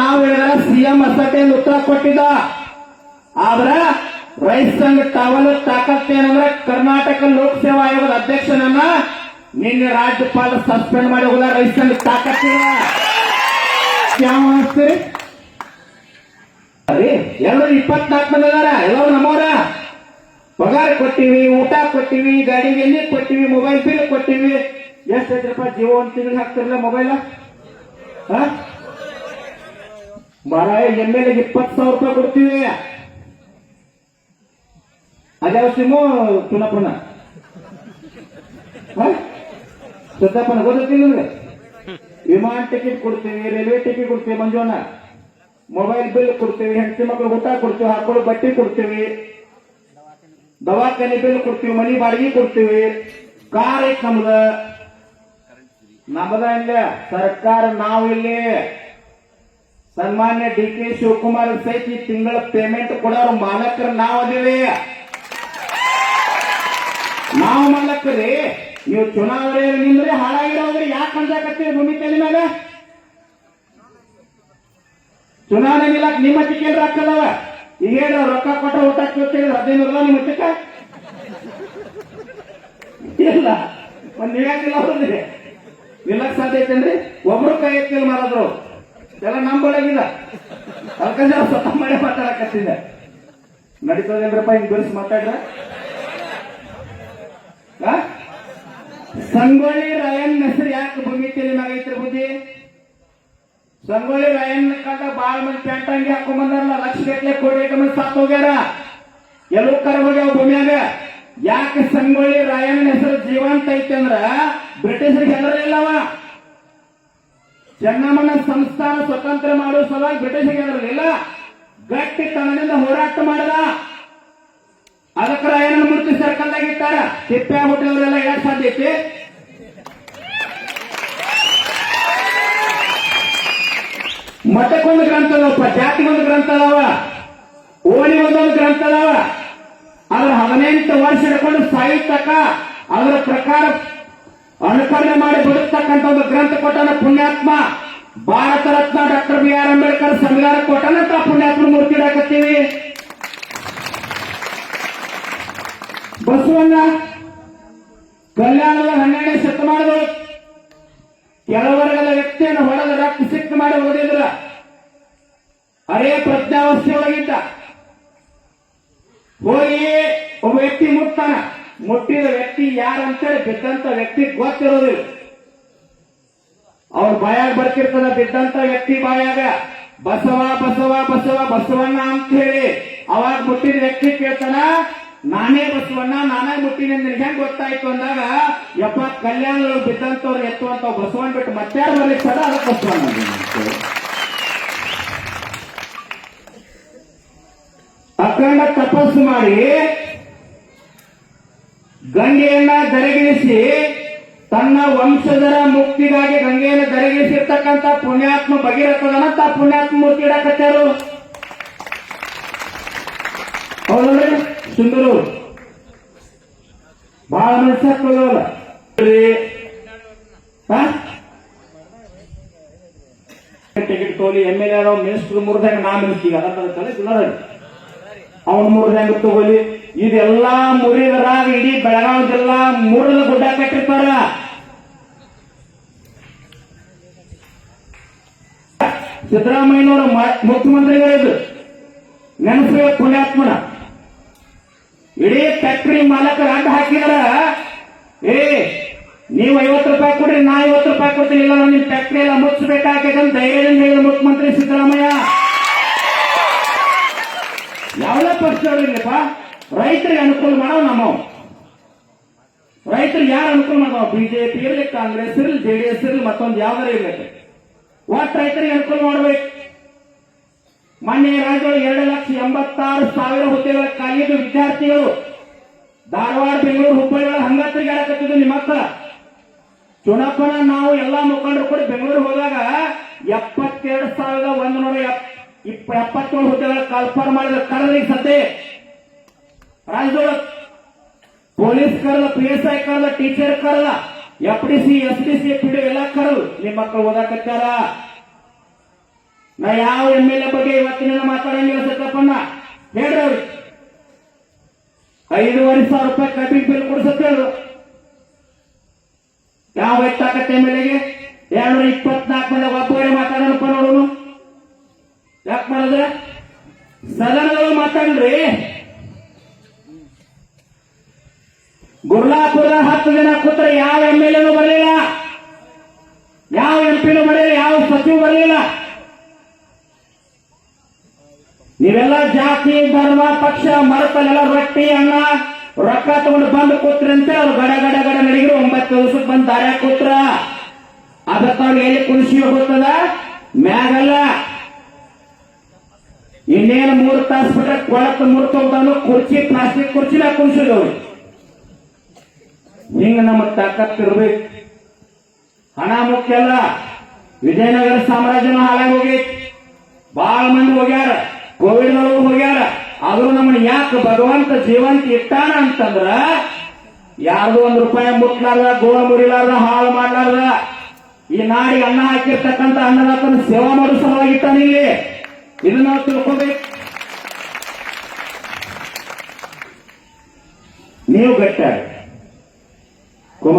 ನಾವು ಹೇಳಿದ್ರೆ ಸಿಎಂ ಅಸಟೆ ಉತ್ತರ ಕೊಟ್ಟಿದ್ದ. ಆದ್ರೆ ರೈತ ಸಂಘ ಟವಲ್ ತಾಕತ್ತೇನಂದ್ರೆ ಕರ್ನಾಟಕ ಲೋಕಸೇವಾ ಆಯೋಗದ ಅಧ್ಯಕ್ಷನನ್ನ ನಿನ್ನೆ ರಾಜ್ಯಪಾಲ ಸಸ್ಪೆಂಡ್ ಮಾಡಿ ಹೋದ. ರೈತ ಸಂಘ ತಾಕತ್ತಿಲ್ಲ. ಯಾವ ಅನಿಸ್ತೀರಿ? ಎಲ್ಲರೂ 24 ಮಂದಿ ಅದಾರ. ಎಲ್ಲರೂ ನಮ್ಮವರ. ಪಗಾರ ಕೊಟ್ಟಿವಿ, ಊಟ ಕೊಟ್ಟಿವಿ, ಗಾಡಿಗೆ ಎಣ್ಣೆ ಕೊಟ್ಟಿವಿ, ಮೊಬೈಲ್ ಬಿಲ್ ಕೊಟ್ಟಿವಿ. ಎಷ್ಟು ರೂಪಾಯಿ ಜೀವ ಒಂದು ತಿಂಗಳಿಗೆ ಹಾಕ್ತಿರಲ್ಲ ಮೊಬೈಲ್? ಮಾರಾಯ ಎಮ್ಮೆಲೆ 20,000 ರೂಪಾಯಿ ಕೊಡ್ತೀವಿ. ಅದ್ಯಾವ ಸಿಮ್ಮು? ಚುನಾಪನ ಸುದ್ದಪ್ಪನ ಗೊತ್ತಿಲ್ಲ ನಿಮ್ಗೆ. ವಿಮಾನ ಟಿಕೆಟ್ ಕೊಡ್ತೀವಿ, ರೈಲ್ವೆ ಟಿಕೆಟ್ ಕೊಡ್ತೀವಿ, ಮಂಜುವನ್ನ ಮೊಬೈಲ್ ಬಿಲ್ ಕೊಡ್ತೀವಿ, ಹೆಂಡತಿ ಮಕ್ಕಳು ಊಟ ಕೊಡ್ತೀವಿ, ಹಾಕೊಳ್ಳೋ ಬಟ್ಟೆ ಕೊಡ್ತೀವಿ, ದವಾಖಾನೆ ಬಿಲ್ ಕೊಡ್ತೀವಿ, ಮನಿ ಬಾಡಿಗೆ ಕೊಡ್ತೀವಿ. ಕಾರ್ ಐತ್ ನಮ್ಮದ ಇಲ್ಲ ಸರ್ಕಾರ. ನಾವು ಇಲ್ಲಿ ಸನ್ಮಾನ್ಯ ಡಿ ಕೆ ಶಿವಕುಮಾರ್ ಸಹಿತ ಈ ತಿಂಗಳ ಪೇಮೆಂಟ್ ಕೊಡೋರು ಮಾಲಕರು ನಾವು ಅದೇವಿ. ನಾವು ಮಾಲಕರಿ. ನೀವು ಚುನಾವಣೆ ನಿಂದ್ರೆ ಹಾಳಾಗಿರೋದ್ರಿ ಯಾಕೆ ಅಂಜಾಕತ್ತೀರಿ ಭೂಮಿ ತಲೆ ಮ್ಯಾಗ? ಚುನಾವಣೆ ನಿಲ್ಲಕ್ ನಿಮ್ಮ ಟಿಕೆಟ್ ಹಾಕದವ. ಈಗ ಹೇಳ ರೊಕ್ಕ ಕೊಟ್ಟ ಊಟ 15 ನಿಮ್ಮ ಟಿಕ ಇಲ್ಲ. ಒಂದ್ ನೀವ್ಯಾಕಿಲ್ಲ ಅವ್ರದ್ರಿ ನಿಲ್ಲಕ್ ಸಾಧ್ಯ ಐತೇನ್ರಿ? ಒಬ್ರು ಕೈ ಎತ್ತಿಲ್ ಮಾರಾದ್ರು ಎಲ್ಲ ನಂಬಳಾಗಿಲ್ಲ. ಅದಕ್ಕೆ ಸ್ವತಃ ಮಾಡಿ ಮಾತಾಡಕತ್ತಿದ್ದೆ. ನಡೀತದೇನ್ರಪ್ಪ ಹಿಂಗ್ ಬಿಡಿಸಿ ಮಾತಾಡ್ರ? ಸಂಗೊಳ್ಳಿ ರಾಯಣ್ಣ ಹೆಸರು ಯಾಕೆ ಭೂಮಿ ತಲೆ ಮ್ಯಾಗ ಐತ್ರಿ ಬುದ್ಧಿ? ಸಂಗೊಳ್ಳಿ ರಾಯಣ್ಣ ಕಾಲ ಬಾಳ ಮಂದಿ ಪ್ಯಾಂಟ್ ಅಂಗಿ ಹಾಕೊಂಡ್ ಬಂದಾರಲ್ಲ, ಲಕ್ಷ ಗಟ್ಲೆ ಕೋಟಿ ಮಂದಿ ಸತ್ತು ಹೋಗ್ಯಾರ. ಎಲ್ಲೂ ಕರ ಹೋಗ್ಯಾವ ಭೂಮಿಯಾಗ. ಯಾಕೆ ಸಂಗೊಳ್ಳಿ ರಾಯಣ್ಣ ಹೆಸರು ಜೀವಂತ ಐತೆ ಅಂದ್ರ ಬ್ರಿಟಿಷರಿಗೆ ಹೆದರಲಿಲ್ಲವ. ಚೆನ್ನಮ್ಮನ ಸಂಸ್ಥಾನ ಸ್ವತಂತ್ರ ಮಾಡುವ ಸಲುವಾಗಿ ಬ್ರಿಟಿಷರಿಗೆ ಹೆದರಲಿಲ್ಲ. ಗಟ್ಟಿ ತನದಿಂದ ಹೋರಾಟ ಮಾಡದ. ಅದಕ್ಕೆ ರಾಯಣ್ಣನ ಮೂರ್ತಿ ಸರ್ಕಲ್ದಾಗ ಇಟ್ಟಾರ. ತಿಪ್ಪೆ ಆಗ್ಬಿಟ್ಟಿದ್ರೆಲ್ಲ ಯಾಕೆ ಸಾಧ್ಯ ಐತಿ? ಮಠಕ್ಕೊಂದು ಗ್ರಂಥ ಅದಾವಪ್ಪ, ಜಾತಿಗೊಂದು ಗ್ರಂಥ ಅದಾವ, ಓಣಿಗೊಂದೊಂದು ಗ್ರಂಥ ಅದಾವ. ಅದ್ರ 18 ವರ್ಷ ಹಿಡ್ಕೊಂಡು ಸಾಹಿತ್ಯಕ ಅದರ ಪ್ರಕಾರ ಅನುಕರಣೆ ಮಾಡಿ ಬದುಕ್ತಕ್ಕಂಥ ಒಂದು ಗ್ರಂಥ ಕೊಟ್ಟನ ಪುಣ್ಯಾತ್ಮ. ಭಾರತ ರತ್ನ ಡಾಕ್ಟರ್ BR ಅಂಬೇಡ್ಕರ್ ಸಂವಿಧಾನ ಕೊಟ್ಟನಂತ ಪುಣ್ಯಾತ್ಮ ಮೂರ್ತಿ ಇಡಕತ್ತೀವಿ. ಬಸವಣ್ಣ ಕಲ್ಯಾಣದ 12ನೇ ಶತಮಾನದೊಳಗೆ ಕೆಲವರ್ಗದ ವ್ಯಕ್ತಿಯನ್ನು ಹೊಡೆದ ರಕ್ತ ಸಿಕ್ತ ಮಾಡಿ ಓದಿದ್ರ. ಅರೇ ಪ್ರಜ್ಞಾವಸ್ಥೆಯೊಳಗಿದ್ದ. ಹೋಗಿ ಒಬ್ಬ ವ್ಯಕ್ತಿ ಮುಟ್ತಾನ. ಮುಟ್ಟಿದ ವ್ಯಕ್ತಿ ಯಾರಂತೇಳಿ ಬಿದ್ದಂತ ವ್ಯಕ್ತಿ ಗೊತ್ತಿರೋದಿಲ್ಲ. ಅವ್ರ ಬಾಯಾಗ ಬರ್ತಿರ್ತದ. ಬಿದ್ದಂತ ವ್ಯಕ್ತಿ ಬಾಯಾಗ ಬಸವ ಬಸವ ಬಸವ ಬಸವಣ್ಣ ಅಂತ ಹೇಳಿ ಅವಾಗ ಮುಟ್ಟಿದ ವ್ಯಕ್ತಿ ಕೇಳ್ತಾನ, ನಾನೇ ಬಸವಣ್ಣ, ನಾನೇ ಮುಟ್ಟಿನಿ ಅಂತ ಹೆಂಗ್ ಗೊತ್ತಾಯ್ತು ಅಂದಾಗ, ಯಪ್ಪ ಕಲ್ಯಾಣದೊಳಗೆ ಬಿದ್ದಂತವ್ರು ಎತ್ತುವಂತ ಬಸವಣ್ಣ ಬಿಟ್ಟು ಮತ್ತಾರು ಬರ್ಲಿಕ್ಕೆ ಸದಾ ಅದಕ್ಕೆ ಬಸವಣ್ಣ. ಅಖಂಡ ತಪಸ್ಸು ಮಾಡಿ ಗಂಗೆಯನ್ನ ಧರೆಗಿಳಿಸಿ ತನ್ನ ವಂಶಜರ ಮುಕ್ತಿಗಾಗಿ ಗಂಗೆಯನ್ನು ಧರೆಗಿಳಿಸಿರ್ತಕ್ಕಂಥ ಪುಣ್ಯಾತ್ಮ ಭಗೀರಥನಂತ ಪುಣ್ಯಾತ್ಮ ಮೂರ್ತಿ ಇಡಕತ್ತಾರು. ಹೌದಲ್ರಿ? ಸುಂದರೂರು ಬಹಳ ಮನಸ್ಸಾಗ್ತದಲ್ಲ. ಟಿಕೆಟ್ ತಗೋಲಿ, MLA ಮಿನಿಸ್ಟರ್ ಮುರಿದಾಗ ನಾ ಮಿನಿಸ್ಟ್ರಿಗೆ ಅದಲ್ಲ ಅವನ್ ಮುರಿದಂಗ ತಗೋಲಿ. ಇದೆಲ್ಲಾ ಮುರಿದರಾಗ ಇಡೀ ಬೆಳಗಾವಿ ಜಿಲ್ಲಾ ಮುರಿದ ಗುಡ್ಡ ಕಟ್ಟಿರ್ತಾರ. ಸಿದ್ದರಾಮಯ್ಯನವರು ಮುಖ್ಯಮಂತ್ರಿಗಳಿದ್ರು. ನೆನಪು ಪುಣ್ಯಾತ್ಮನ ಇಡೀ ಫ್ಯಾಕ್ಟರಿ ಮಾಲಕರ ಅಡ್ಡ ಹಾಕಿದಾರ. ನೀವು 50 ರೂಪಾಯಿ ಕೊಡ್ರಿ, ನಾ 50 ರೂಪಾಯಿ ಕೊಡ್ತೀನಿ, ಇಲ್ಲ ನಿಮ್ ಫ್ಯಾಕ್ಟರಿ ಎಲ್ಲ ಮುಚ್ಚಬೇಕಾಗಂತ ಧೈರ್ಯದಿಂದ ಹೇಳಿದ ಮುಖ್ಯಮಂತ್ರಿ ಸಿದ್ದರಾಮಯ್ಯ. ಯಾವ್ದೇ ಪಕ್ಷದವ್ರಿಲ್ಲಪ್ಪ, ರೈತರಿಗೆ ಅನುಕೂಲ ಮಾಡೋ ನಮ್ಮ ರೈತರಿಗೆ ಯಾರು ಅನುಕೂಲ ಮಾಡೋ? ಬಿಜೆಪಿ ಇರಲಿ, ಕಾಂಗ್ರೆಸ್ ಇರಲಿ, JDS ಇರಲಿ, ಮತ್ತೊಂದು ಯಾವ್ದಾರ ಇರ್ಬೇಕು, ಒಟ್ಟು ರೈತರಿಗೆ ಅನುಕೂಲ ಮಾಡಬೇಕು. ಮೊನ್ನೆ ರಾಜ್ಯದೊಳಗೆ 2,86,000 ಹುದ್ದೆಗಳ ಖಾಲಿದ್ದು ವಿದ್ಯಾರ್ಥಿಗಳು ಧಾರವಾಡ, ಬೆಂಗಳೂರು, ಹುಬ್ಬಳ್ಳಿ ಒಳಗೆ ಹಂಗತ್ರಿಗೆ ಆಡಕತ್ತಿದ್ದು ನಿಮ್ಮ ಮಕ್ಕಳ. ಚುನಾಪನ ನಾವು ಎಲ್ಲಾ ಮುಖಂಡರು ಕೂಡ ಬೆಂಗಳೂರು ಹೋದಾಗ 72,177 ಹುದ್ದೆಗಳ ಕನ್ಫರ್ಮ್ ಮಾಡಿದ. ಕರೆದ ಸದ್ಯ ರಾಜ್ಯದೊಳಗೆ ಪೊಲೀಸ್ ಕರೆದ, PSI ಕರೆದ, ಟೀಚರ್ ಕರೆದ, FDC, SDC, PDO ಎಲ್ಲ ಕರೆದು ನಿಮ್ಮ ಮಕ್ಕಳು ಓದಾಕತ್ತಾರ. ನಾ ಯಾವ MLA ಬಗ್ಗೆ ಇವತ್ತಿನ ಮಾತಾಡಂಗಿಲ್ಲ ಸತ್ಯಪ್ಪಣ್ಣ, ಹೇಳ್ರಿ ಅವ್ರಿಗೆ 5,500 ಕಬ್ಬಿಗೆ ಬಿಲ್ ಕೊಡಿಸತ್ತೆ ಹೇಳು. ಯಾವ ವ್ಯಕ್ತಾಕತ್ತೆ MLAಗೆ 224 ಮಂದಿ ಒಬ್ಬರೇ ಮಾತಾಡೋಣಪ್ಪ ನೋಡೋನು. ಯಾಕೆ ಮಾಡಿದ್ರೆ ಸದನದೊಳಗೆ ಮಾತಾಡ್ರಿ. ಗುರ್ಲಾಪುರದ 10 ಜನ ಕೂತ್ರೆ ಯಾವ MLAನೂ ಬರಲಿಲ್ಲ, ಯಾವ MP ಬರಲಿಲ್ಲ, ಯಾವ ಸಚಿವ ಬರಲಿಲ್ಲ. ನೀವೆಲ್ಲ ಜಾತಿ ಧರ್ಮ ಪಕ್ಷ ಮರೆತಲ್ಲೆಲ್ಲ ರೊಟ್ಟಿ ಅನ್ನ ರೊಕ್ಕ ತಗೊಂಡು ಬಂದು ಕೂತ್ರಿ ಅಂತ ಅವ್ರು ಗಡ ಗಡ ಗಡ ನಡಿದ್ರು. 9 ದಿವಸಕ್ಕೆ ಬಂದು ದಾರ್ಯಾಗ ಕೂತ್ರ ಅದಕ್ಕೆ ಅವ್ರಿಗೆ ಎಲ್ಲಿ ಕುಣಿಸಿ ಹೋಗುತ್ತದ ಮ್ಯಾಗಲ್ಲ. ಇನ್ನೇನು 3 ತಾಸು ಬಿಟ್ರೆ ಕೊಳತ್ತು ಮುರ್ತೋಗ್ತಾನು. ಕುರ್ಚಿ ಪ್ಲಾಸ್ಟಿಕ್ ಕುರ್ಚಿನ ಕುಣಿಸಿದವ್ರು. ಹಿಂಗ ನಮ್ಮ ತಾಕತ್ತಿರ್ಬೇಕು. ಹಣ ಮುಖ್ಯ ಅಲ್ಲ. ವಿಜಯನಗರ ಸಾಮ್ರಾಜ್ಯನ ಹಾಳಾಗಿ ಹೋಗೈತಿ. ಬಹಳ ಮಂದಿ ಹೋಗ್ಯಾರ, ಕೋವಿಡ್ನೊಳಗೂ ಹೋಗ್ಯಾರ. ಆದ್ರೂ ನಮ್ಮನ್ನ ಯಾಕೆ ಭಗವಂತ ಜೀವಂತ ಇಟ್ಟಾನ ಅಂತಂದ್ರ ಯಾರ್ದು ₹1 ಮುಟ್ಲಾರ್ದ, ಗೋಳ ಮುರಿಲಾರ್ದ, ಹಾಳು ಮಾಡ್ಲಾರ್ದ ಈ ನಾಡಿಗೆ ಅನ್ನ ಹಾಕಿರ್ತಕ್ಕಂಥ ಅನ್ನದಾತನ ಸೇವಾ ಮಾಡೋ ಸಲುವಾಗಿ ಇಟ್ಟಾನ ಇಲ್ಲಿ. ಇದನ್ನ ನಾವು ತಿಳ್ಕೊಬೇಕು. ನೀವು ಗಟ್ಟಾಗ